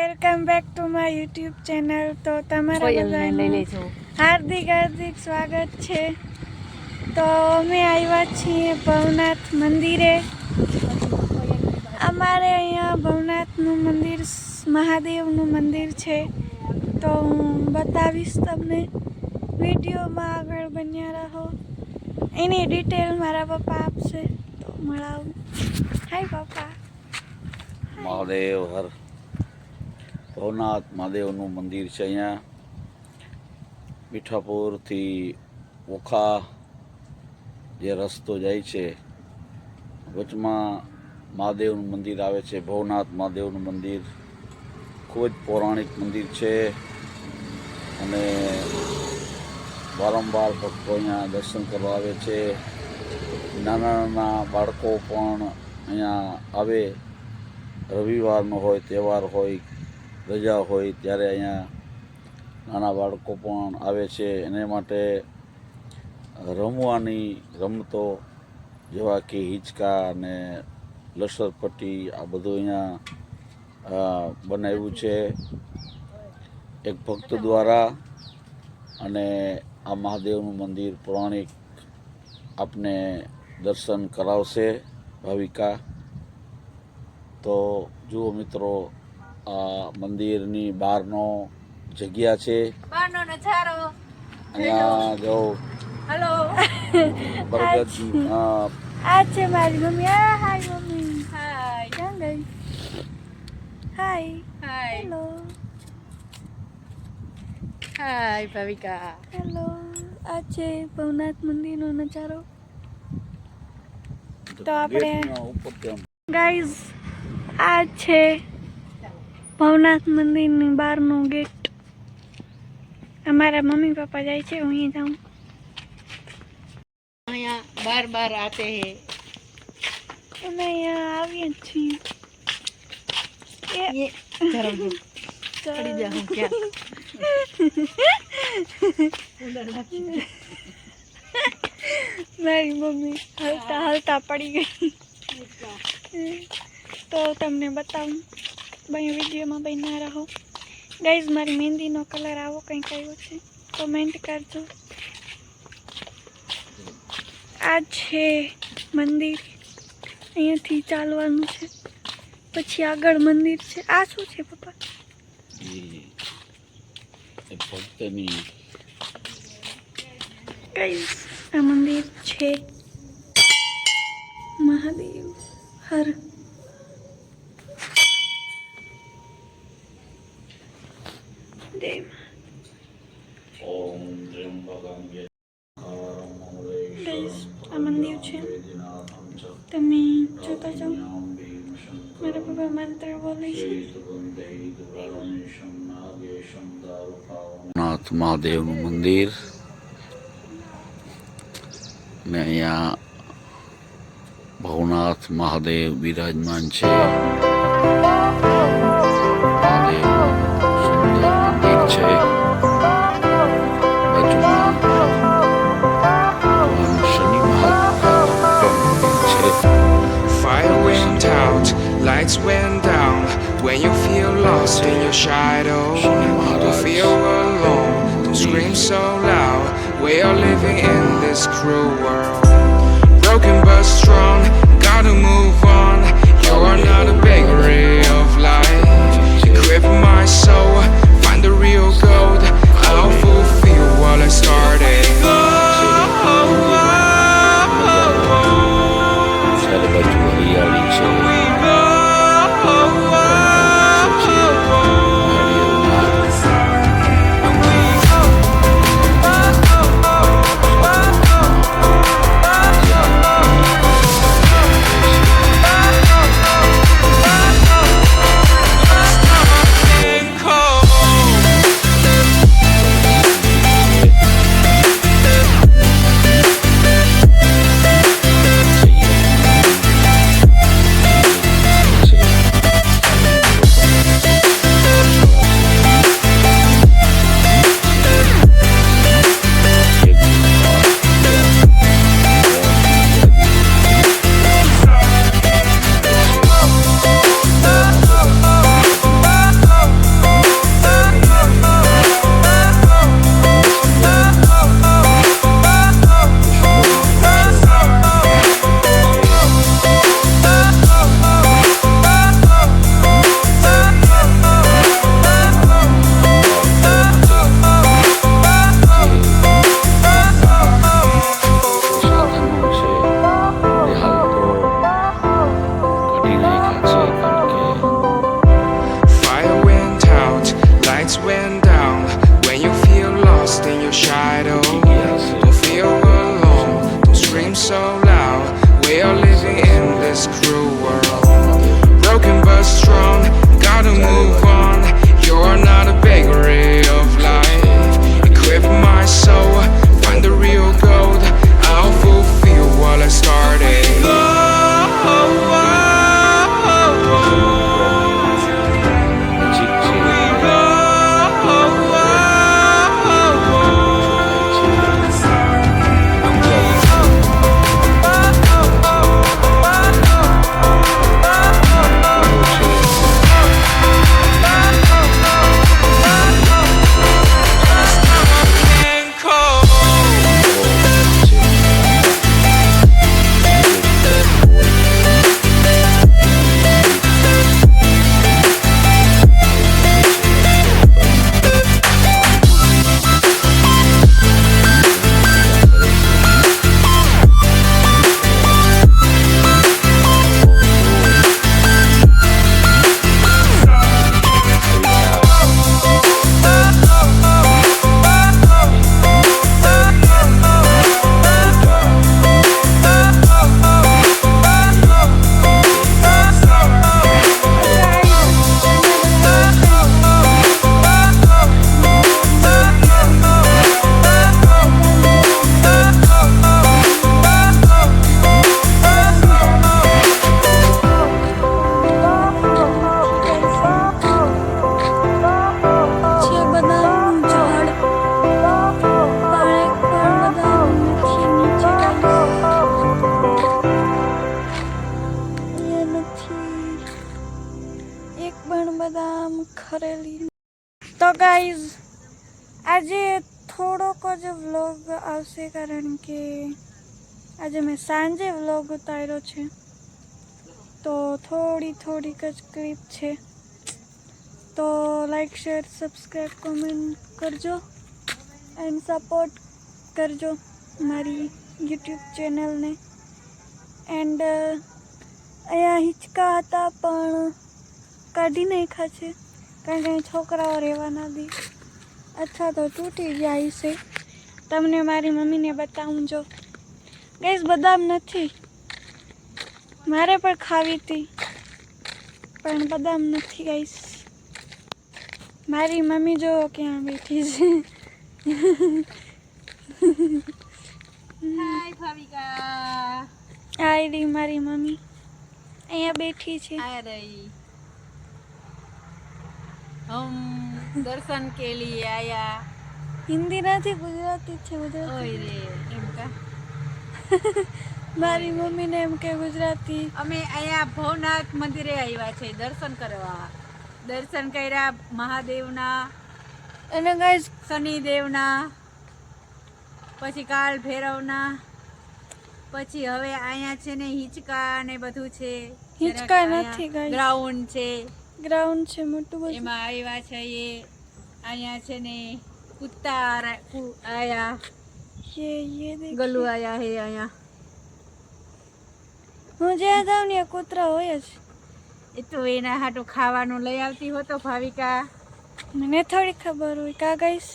Welcome back to my YouTube channel. તો તમારા બધાનું હાર્દિક સ્વાગત છે. તો અમે આવ્યા છીએ ભવનાથ મંદિરે. અમારે અહીંયા ભવનાથનું મંદિર મહાદેવનું મંદિર છે. તો હું બતાવીશ તમને વિડીયોમાં, આગળ બન્યા રહો. એની ડિટેલ મારા પપ્પા આપશે, તો મળાવું. હાય પપ્પા. મહાદેવ હર ભવનાથ મહાદેવનું મંદિર છે. અહીંયા મીઠાપુરથી ઓખા જે રસ્તો જાય છે, વચમાં મહાદેવનું મંદિર આવે છે. ભવનાથ મહાદેવનું મંદિર ખૂબ જ પૌરાણિક મંદિર છે અને વારંવાર ભક્તો અહીંયા દર્શન કરવા આવે છે. નાના નાના બાળકો પણ અહીંયા આવે. રવિવારનો હોય, તહેવાર હોય, રજા હોય ત્યારે અહીંયા નાના બાળકો પણ આવે છે. એને માટે રમવાની રમતો જેવા કે હિંચકા અને લસરપટ્ટી, આ બધું અહીંયા બનાવ્યું છે એક ભક્ત દ્વારા. અને આ મહાદેવનું મંદિર પૌરાણિક આપને દર્શન કરાવશે ભાવિકા. તો જુઓ મિત્રો, આ મંદિરની બહારનો જગ્યા છે. બહારનો નજારો અહીંયા જો હેલો બરગદ આ છે મારી મમ્મી. Hi mummy. હાય. ક્યાં ગઈ? હાય. હાય. હેલો. હાય ભાવિકા. હેલો. આ છે ભવનાથ મંદિરનો નજારો. તો આપણે ગાઈઝ, આ છે ભવનાથ મંદિરની બહારનો ગેટ. અમારા મમ્મી પપ્પા જાય છે, હું અહીં જાઉં. यहाँ बार बार आते हैं. અમે અહીંયા આવીએ છીએ. ये चलो पड़ी जाऊँ क्या? મારી મમ્મી હલતા હલતા પડી ગઈ. તો તમને બતાવું, વિડીયોમાં બન્યા રહો. ગાઈઝ, મારી મહેંદીનો કલર આવો કંઈક આવ્યો છે, કોમેન્ટ કરજો. આ છે મંદિર. અહીંયાથી ચાલવાનું છે, પછી આગળ મંદિર છે. આ શું છે પપ્પા? ભક્તની ગાઈઝ, આ મંદિર છે મહાદેવ હર. આ મંદિર છે, તમે જોતા જાઓ. મારા પપ્પા મંત્ર બોલે છે. ભવનાથ મહાદેવનું મંદિર ને અહીંયા ભવનાથ મહાદેવ બિરાજમાન છે. મહાદેવ સુંદર મંદિર છે. બાજુમાં ભગવાન શનિ મહાદેવનું મંદિર છે. Fire went out, lights went down. When you feel lost in your shadow, don't feel alone, don't scream so loud. We are living in this cruel world. Broken but strong, gotta move on. You are not a bakery of life. Equip my soul, find the real gold. I'll fulfill what I started. ચારે બાજુ હરિયાળી છે. your shadow. Don't feel alone, don't scream so loud. We are living in this cruel world. Broken but strong, gotta move on. You're not a bakery of life. Equip my soul, find the real gold. I'll fulfill what I started. નજીક છે છે બદામનું ઝાડ પણ એક પણ બદામ નથી નીચે એ નથી એક પણ બદામ ખરેલી. તો ગાઈઝ આજે થોડોક જ વ્લોગ આવશે કારણ કે આજે મેં સાંજે વ્લોગ ઉતાર્યો છે તો થોડીક જ ક્લિપ છે. તો લાઈક શેર સબસ્ક્રાઈબ કોમેન્ટ કરજો એન્ડ સપોર્ટ કરજો મારી યુટ્યુબ ચેનલને. એન્ડ અહીંયા હિંચકા હતા પણ કાઢી નાખ્યા છે કારણ કે અહીં છોકરાઓ રહેવા ના દે અથવા તો તૂટી જાય છે. તમને મારી મમ્મીને બતાવું જો ગાઈસ બદામ નથી મારે પણ ખાવી હતી પણ બદામ નથી ગાઈસ. મારી મમ્મી જો ક્યાં બેઠી છે. હાય ભાવિકા આ રહી મારી મમ્મી અહીંયા બેઠી છે. आ रही हम दर्शन के लिए आया. હિન્દી નથી ગુજરાતી છે ગુજરાતી. ઓય રે એમ કા મારી મમ્મીને એમ કે ગુજરાતી. અમે અહીંયા ભવનાથ મંદિરે આવ્યા છે દર્શન કરવા. દર્શન કર્યા મહાદેવના, અને ગાઈસ શનિદેવના, પછી કાળ ભૈરવના, પછી હવે અહીંયા છે ને હિંચકા ને બધું છે. હિંચકા નથી guys. ગ્રાઉન્ડ છે ગ્રાઉન્ડ છે મોટું બધું. એમાં આવ્યા છે. અહીંયા છે ને કુત્તા આયા, ये देख ગલુ આયા હે અહીંયા. હું જ્યાં જાઉં ને કૂતરા હોય જ. એ તો એના હાટું ખાવાનું લઈ આવતી હોતો ભાવિકા. મને થોડી ખબર હોય કા ગાઈસ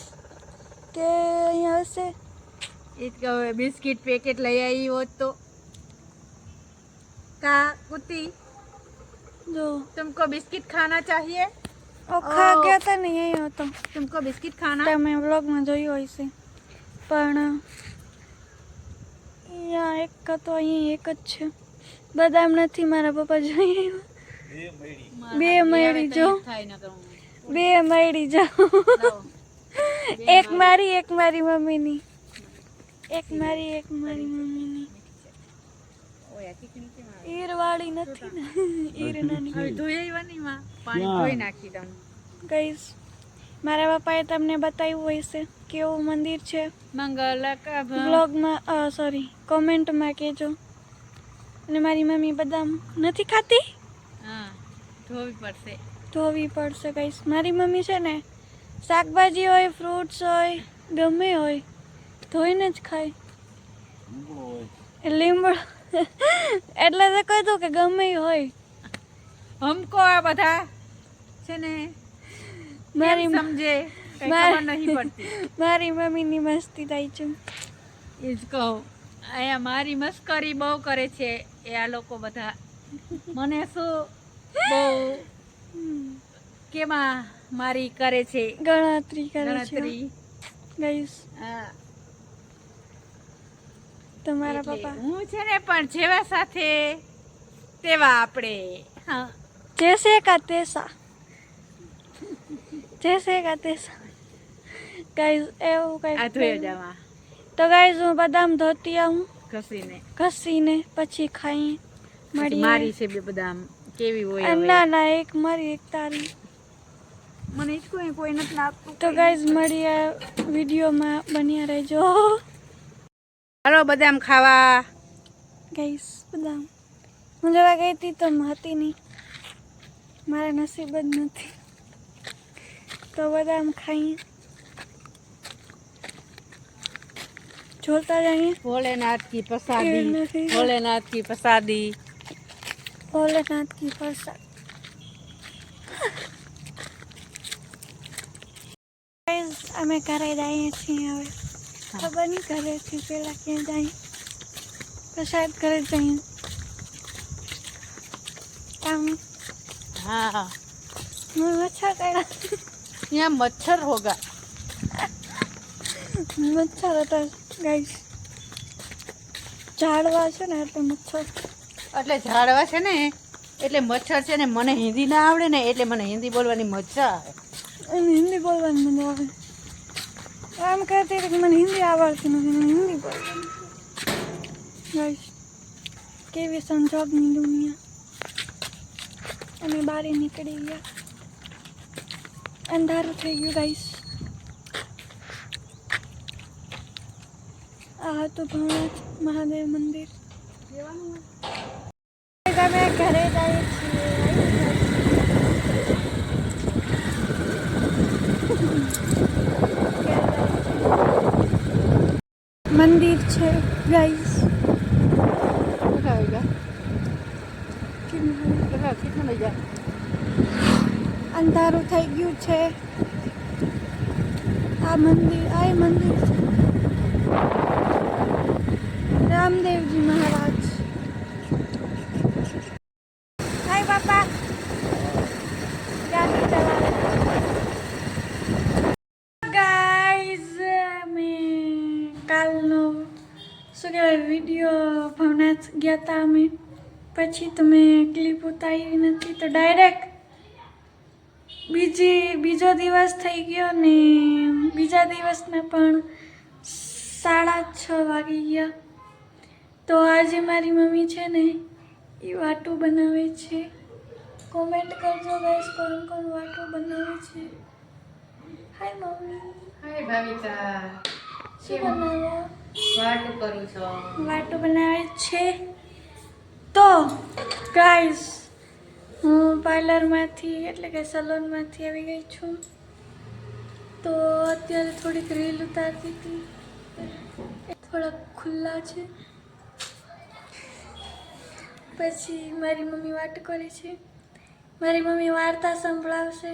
કે અહીંયા હશે. એ તો હવે બિસ્કિટ પેકેટ લઈ આવી હોત તો. का कुत्ती જો तुमको बिस्किट खाना चाहिए? ઓ ખા ગયા હતા ને અહીં હતો. तुमको बिस्किट खाना? તમે વ્લોગમાં જોયું હોય છે પણ અહીંયા એક હતો અહીં એક જ છે. બદામ નથી મારા પપ્પા જોઈએ બે મળી જો બે મળી જાઓ. એક મારી એક મારી મમ્મીની એક મારી એક મારી મમ્મીની. ઈર વાળી નથી ને ઈર નાની. હવે ધોઈ આવવાની માં પાણી ધોઈ નાખી દઉં. ગાઈસ મારા પપ્પાએ તમને બતાવ્યું હોય છે કેવું મંદિર છે. મંગલ બ્લોગમાં સોરી કોમેન્ટમાં કહેજો. અને મારી મમ્મી બદામ નથી ખાતી. હા ધોવી પડશે. ધોવી પડશે ગાઈસ. મારી મમ્મી છે ને શાકભાજી હોય ફ્રૂટ્સ હોય ગમે હોય ધોઈને જ ખાય. લીંબડો એટલે તો કહી દઉં કે ગમે ઈ હોય. હમકો આ બધા છે ને મારી સમજે કઈ ખબર નહીં પડતી. મારી મમ્મીની મસ્તી થાય છે. એ જ કહું, અહીંયા મારી મસ્કરી બહુ કરે છે એ આ લોકો બધા. મને શું બહુ કેમાં મારી કરે છે ગણતરી કરે છે ગણતરી. ગાઈસ. હા, તમારા એટલે પપ્પા હું છે ને પણ જેવા સાથે તેવા આપણે. હા, જૈસે કા તૈસા, જૈસે કા તૈસા. ગાઈસ એવું આ કઈ ધોયો જવા તો ગાઈસ હું બદામ ધોતી આવું ઘસીને. ઘસીને પછી ખાઈ પછી મળીએ. મારી છે બે બદામ કેવી હોય હવે? ના ના, એક મારી એક તારી. મને જ કોઈ નથી લાગતું. તો ગાઈસ મળીએ વિડીયોમાં, બન્યા રહેજો. હાલો બદામ ખાવા. ગાઈસ બદામ હું જવા ગઈ હતી તો હતી નહીં, મારા નસીબ જ નથી. તો બદામ ખાઈએ, જોતા જાણીએ. ભોલેનાથ કી એ પ્રસાદી, નથી. ભોલેનાથ કી પ્રસાદી. ભોલેનાથ કી પ્રસાદ. ગાઈસ અમે ઘરે જઈએ છીએ હવે. ખબર નહીં ઘરેથી પહેલા ક્યાં જઈએ, તો શાયદ ઘરે જ જઈએ. કામ હા, હું મચ્છર કર્યા, यहाँ मच्छर होगा. મચ્છર હતા ગાઈસ. ઝાડવા છે ને એટલે મચ્છર. એટલે ઝાડવા છે ને એટલે મચ્છર છે ને. મને હિન્દી ના આવડે ને એટલે મને હિન્દી બોલવાની મજા આવે. અને હિન્દી બોલવાની મને આવે. આમ કહેતી હતી કે મને હિન્દી આવડતી નથી, મને હિન્દી બોલવાની. ગાઈસ કેવી સંજોગની દુનિયા. અમે બહાર નીકળી ગયા, અંધારું થઈ ગયું ગાઈસ. આ હતું ભવનાથ મહાદેવ મંદિર. અમે ઘરે જઈએ છીએ. મંદિર છે ગાઈસ. અંધારું થઈ ગયું છે. આ મંદિર છે રામદેવજી મહારાજ. હાય બાપા, ગાડી ચલાવે. ગાઈઝ મેં કાલનો શું કહેવાય વિડીયો ભવનાથ ગયા હતા અમે, પછી તો મેં ક્લિપ ઉતારી નથી, તો ડાયરેક્ટ બીજો દિવસ થઈ ગયો ને બીજા દિવસના પણ 6:30 વાગી ગયા. તો આજે મારી મમ્મી છે ને એ વાટું બનાવે છે. કોમેન્ટ કરજો ગાઈસ કોણ કોણ વાટું બનાવે છે. Hi mummy. હાય ભાવિકા, શું બનાવો? વાટું કરું છો? વાટું બનાવે છે. તો ગાઈસ હું પાર્લરમાંથી એટલે કે સલોનમાંથી આવી ગઈ છું. તો અત્યારે થોડીક રીલ ઉતારતી હતી, થોડાક ખુલ્લા છે. પછી મારી મમ્મી વાટ કરે છે. મારી મમ્મી વાર્તા સંભળાવશે.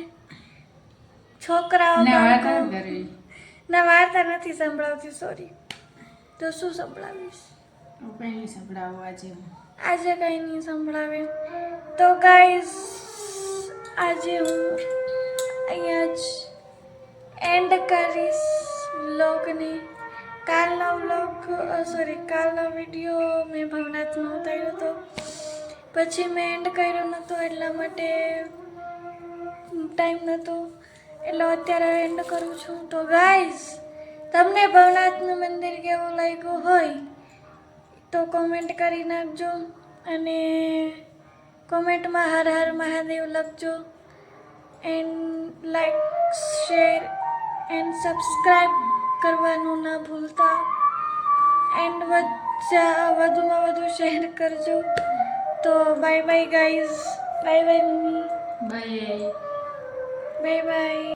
છોકરાઓ ના વાર્તા નથી સંભળાવતી, સોરી. તો શું સંભળાવીશ? આજે કંઈ નહીં સંભળાવે. તો ગાઈસ આજે હું અહીંયા જ એન્ડ કરીશ વ્લોગને. કાલનો વિડીયો મેં ભવનાથમાં ઉતાર્યો હતો, પછી મેં એન્ડ કર્યો નહોતો એટલા માટે ટાઈમ નહોતો, એટલે અત્યારે એન્ડ કરું છું. તો ગાઈસ તમને ભવનાથનું મંદિર કેવું લાગ્યું હોય તો કોમેન્ટ કરી નાખજો, અને કોમેન્ટમાં હર હર મહાદેવ લખજો. And like, share and subscribe કરવાનું ના ભૂલતા. એન્ડ વધુમાં વધુ શેર કરજો. તો bye bye guys. Bye bye mummy. Bye bye bye.